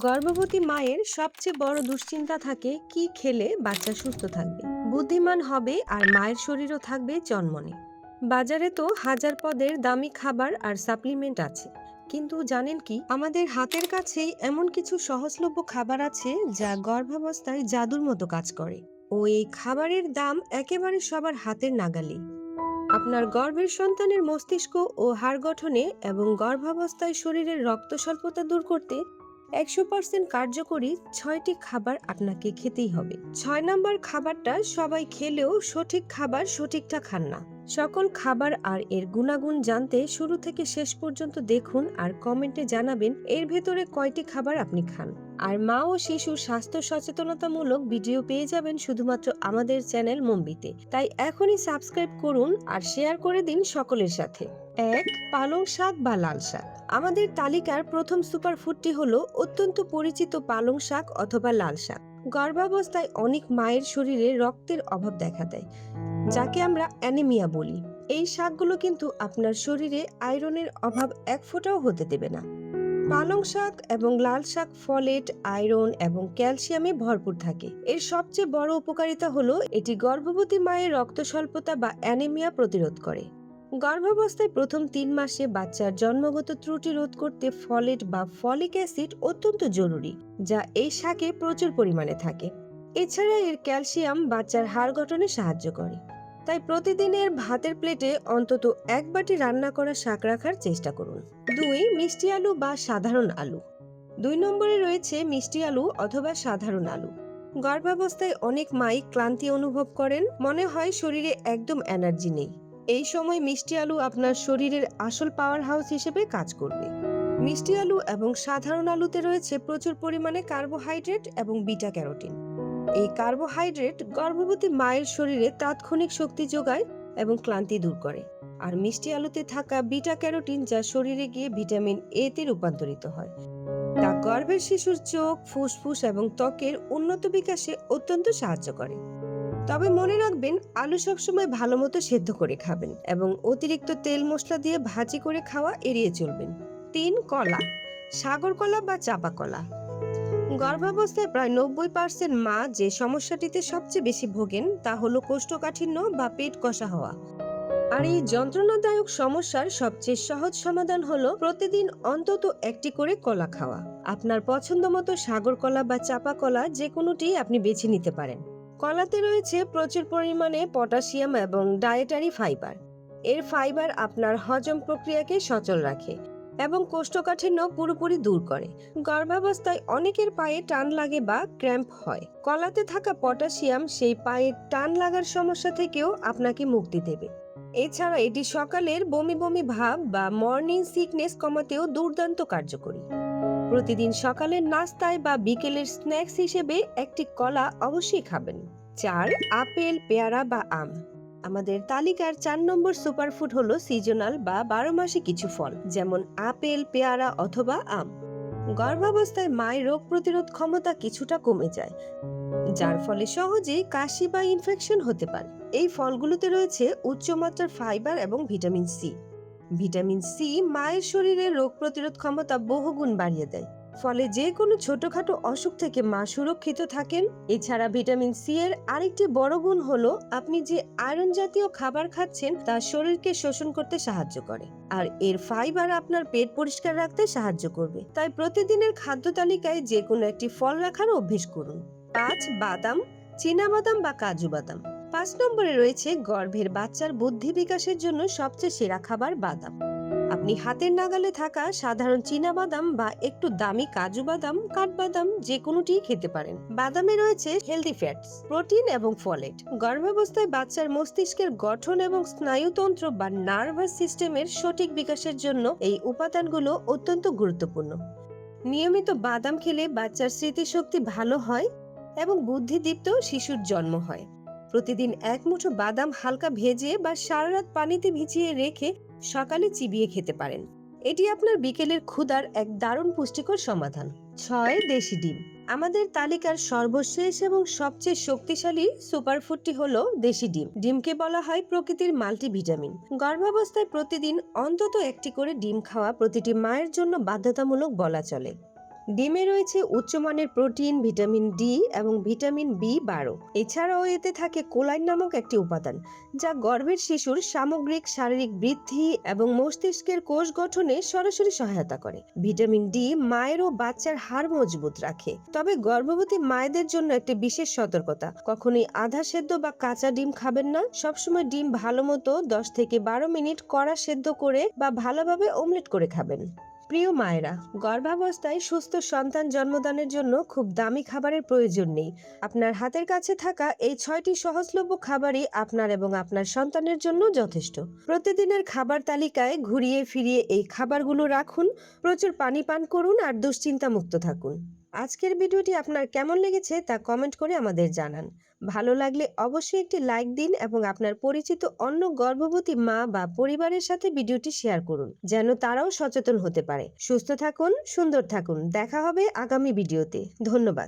গর্ভবতী মায়ের সবচেয়ে বড় দুশ্চিন্তা থাকে কি খেলে বাচ্চা সুস্থ থাকবে, বুদ্ধিমান হবে আর মায়ের শরীরও থাকবে চনমনে। বাজারে তো হাজার পদের দামি খাবার আর সাপ্লিমেন্ট আছে, কিন্তু জানেন কি, আমাদের হাতের কাছেই এমন কিছু সহজলভ্য খাবার আছে যা গর্ভাবস্থায় জাদুর মতো কাজ করে। ও এই খাবারের দাম একেবারে সবার হাতের নাগালে। আপনার গর্ভের সন্তানের মস্তিষ্ক ও হাড় গঠনে এবং গর্ভাবস্থায় শরীরের রক্ত স্বল্পতা দূর করতে 100% কার্যকরী 6টি খাবার আপনাকে খেতেই হবে। 6 নম্বর খাবারটা সবাই খেলেও সঠিক খাবার সঠিকটা খান না। সকল খাবার আর এর গুণাগুণ জানতে শুরু থেকে শেষ পর্যন্ত দেখুন আর কমেন্টে জানাবেন এর ভেতরে কয়টি খাবার আপনি খান। আর মা ও শিশুর স্বাস্থ্য সচেতনতামূলক ভিডিও পেয়ে যাবেন শুধুমাত্র আমাদের চ্যানেল মম্বিতে। তাই এখনই সাবস্ক্রাইব করুন আর শেয়ার করে দিন সকলের সাথে। 1. পালং শাক বা লাল শাক। আমাদের তালিকার প্রথম সুপারফুডটি হলো অত্যন্ত পরিচিত পালং শাক অথবা লাল শাক। গর্ভাবস্থায় অনেক মায়ের শরীরে রক্তের অভাব দেখা দেয়, যাকে আমরা অ্যানিমিয়া বলি। এই শাকগুলো কিন্তু আপনার শরীরে আয়রনের অভাব এক ফোঁটাও হতে দেবে না। পালং শাক এবং লাল শাক ফলেট, আয়রন এবং ক্যালসিয়ামে ভরপুর থাকে। এর সবচেয়ে বড় উপকারিতা হলো এটি গর্ভবতী মায়ের রক্ত স্বল্পতা বা অ্যানিমিয়া প্রতিরোধ করে। গর্ভাবস্থায় প্রথম 3 মাসে বাচ্চার জন্মগত ত্রুটি রোধ করতে ফলেট বা ফলিক অ্যাসিড অত্যন্ত জরুরি, যা এই শাকে প্রচুর পরিমাণে থাকে। এছাড়া এর ক্যালসিয়াম বাচ্চার হাড় গঠনে সাহায্য করে। তাই প্রতিদিনের ভাতের প্লেটে অন্তত 1 বাটি রান্না করা শাক রাখার চেষ্টা করুন। 2. মিষ্টি আলু বা সাধারণ আলু। 2 নম্বরে রয়েছে মিষ্টি আলু অথবা সাধারণ আলু। গর্ভাবস্থায় অনেক মাই ক্লান্তি অনুভব করেন, মনে হয় শরীরে একদম এনার্জি নেই। এই সময় মিষ্টি আলু আপনার শরীরের আসল পাওয়ার হাউস হিসেবে কাজ করবে। মিষ্টি আলু এবং সাধারণ আলুতে রয়েছে প্রচুর পরিমাণে কার্বোহাইড্রেট এবং বিটা ক্যারোটিন। এই কার্বোহাইড্রেট গর্ভবতী মায়ের শরীরে তাৎক্ষণিক শক্তি যোগায় এবং ক্লান্তি দূর করে। আর মিষ্টি আলুতে থাকা বিটা ক্যারোটিন যা শরীরে গিয়ে ভিটামিন এ তে রূপান্তরিত হয়, তা গর্ভের শিশুর চোখ, ফুসফুস এবং ত্বকের উন্নত বিকাশে অত্যন্ত সাহায্য করে। তবে মনে রাখবেন, আলু সবসময় ভালো মতো সেদ্ধ করে খাবেন এবং অতিরিক্ত তেল মশলা দিয়ে ভাজি করে খাওয়া এড়িয়ে চলবেন। 3. কলা, সাগর কলা বা চাপা কলা। গর্ভাবস্থায় প্রায় 90% মা যে সমস্যাটিতে সবচেয়ে বেশি ভোগেন তা হলো কোষ্ঠকাঠিন্য বা পেট কষা হওয়া। আর এই যন্ত্রণাদায়ক সমস্যার সবচেয়ে সহজ সমাধান হলো প্রতিদিন অন্তত একটি করে কলা খাওয়া। আপনার পছন্দ মতো সাগর কলা বা চাপা কলা যে কোনোটি আপনি বেছে নিতে পারেন। কলাতে রয়েছে প্রচুর পরিমাণে পটাশিয়াম এবং ডায়েটারি ফাইবার। এর ফাইবার আপনার হজম প্রক্রিয়াকে সচল রাখে এবং কোষ্ঠকাঠিন্য পুরোপুরি দূর করে। গর্ভাবস্থায় অনেকের পায়ে টান লাগে বা ক্র্যাম্প হয়। কলাতে থাকা পটাশিয়াম সেই পায়ে টান লাগার সমস্যা থেকেও আপনাকে মুক্তি দেবে। এছাড়া এটি সকালের বমি বমি ভাব বা মর্নিং সিকনেস কমাতেও দুর্দান্ত কার্যকরী। প্রতিদিন সকালের নাস্তায় বা বিকেলের স্ন্যাক্স হিসেবে একটি কলা অবশ্যই খাবেন। 4. আপেল, পেয়ারা বা আম। আমাদের তালিকার 4 নম্বর সুপারফুড হলো সিজনাল বা 12 মাসে কিছু ফল, যেমন আপেল, পেয়ারা অথবা আম। গর্ভাবস্থায় মায়ের রোগ প্রতিরোধ ক্ষমতা কিছুটা কমে যায়, যার ফলে সহজেই কাশি বা ইনফেকশন হতে পারে। এই ফলগুলোতে রয়েছে উচ্চমাত্রার ফাইবার এবং ভিটামিন সি। ভিটামিন সি মায়ের শরীরে রোগ প্রতিরোধ ক্ষমতা বহুগুণ বাড়িয়ে দেয়, ফলে যে কোনো ছোটখাটো অসুখ থেকে মা সুরক্ষিত থাকেন। এছাড়া ভিটামিন সি এর আরেকটি বড় গুণ হলো আপনি যে আয়রন জাতীয় খাবার খাচ্ছেন তা শরীরকে শোষণ করতে সাহায্য করে, আর এর ফাইবার আপনার পেট পরিষ্কার রাখতে সাহায্য করবে। তাই প্রতিদিনের খাদ্য তালিকায় যে কোনো একটি ফল রাখার অভ্যেস করুন। 5. বাদাম, চীনাবাদাম বা কাজু বাদাম। 5 নম্বরে রয়েছে গর্ভের বাচ্চার বুদ্ধি বিকাশের জন্য সবচেয়ে সেরা খাবার বাদাম। আপনি হাতের নাগালে থাকা সাধারণ চীনাবাদাম বা একটু দামি কাজু বাদাম, কাঠবাদাম যে কোনোটি খেতে পারেন। বাদামে রয়েছে হেলদি ফ্যাটস, প্রোটিন এবং ফলেট। গর্ভাবস্থায় বাচ্চার মস্তিষ্কের গঠন এবং স্নায়ুতন্ত্র বা নার্ভাস সিস্টেমের সঠিক বিকাশের জন্য এই উপাদানগুলো অত্যন্ত গুরুত্বপূর্ণ। নিয়মিত বাদাম খেলে বাচ্চার স্মৃতিশক্তি ভালো হয় এবং বুদ্ধিদীপ্ত শিশুর জন্ম হয়। প্রতিদিন 1 মুঠো বাদাম হালকা ভেজে বা সারা রাত পানিতে ভিজিয়ে রেখে সকালে চিবিয়ে খেতে পারেন। এটি আপনার বিকেলের ক্ষুধার এক দারুণ পুষ্টিকর সমাধান। 6. দেশি ডিম। আমাদের তালিকার সর্বশেষ এবং সবচেয়ে শক্তিশালী সুপারফুডটি হলো দেশি ডিম। ডিমকে বলা হয় প্রকৃতির মাল্টিভিটামিন। গর্ভাবস্থায় প্রতিদিন অন্তত একটি করে ডিম খাওয়া প্রতিটি মায়ের জন্য বাধ্যতামূলক বলা চলে। ডিমে রয়েছে উচ্চমানের প্রোটিন, ভিটামিন ডি এবং ভিটামিন বি12। এছাড়াও এতে থাকে কোলাইন নামক একটি উপাদান, যা গর্ভের শিশুর সামগ্রিক শারীরিক বৃদ্ধি এবং মস্তিষ্কের কোষ গঠনে সরাসরি সহায়তা করে। ভিটামিন ডি মায়ের ও বাচ্চার হাড় মজবুত রাখে। তবে গর্ভবতী মায়েদের জন্য একটি বিশেষ সতর্কতা, কখনোই আধা সেদ্ধ বা কাঁচা ডিম খাবেন না। সবসময় ডিম ভালো মতো 10 থেকে 12 মিনিট কড়া সেদ্ধ করে বা ভালোভাবে অমলেট করে খাবেন। প্রিয় মায়েরা, গর্ভাবস্থায় সুস্থ সন্তান জন্মদানের জন্য খুব দামি খাবারের প্রয়োজন নেই। আপনার হাতের কাছে থাকা এই 6টি সহজলভ্য খাবারই আপনার এবং আপনার সন্তানের জন্য যথেষ্ট। প্রতিদিনের খাবার তালিকায় ঘুরিয়ে ফিরিয়ে এই খাবারগুলো রাখুন, প্রচুর পানি পান করুন আর দুশ্চিন্তা মুক্ত থাকুন। আজকের ভিডিওটি আপনার কেমন লেগেছে তা কমেন্ট করে আমাদের জানান। ভালো লাগলে অবশ্যই একটি লাইক দিন এবং আপনার পরিচিত অন্য গর্ভবতী মা বা পরিবারের সাথে ভিডিওটি শেয়ার করুন, যেন তারাও সচেতন হতে পারে। সুস্থ থাকুন, সুন্দর থাকুন। দেখা হবে আগামী ভিডিওতে। ধন্যবাদ।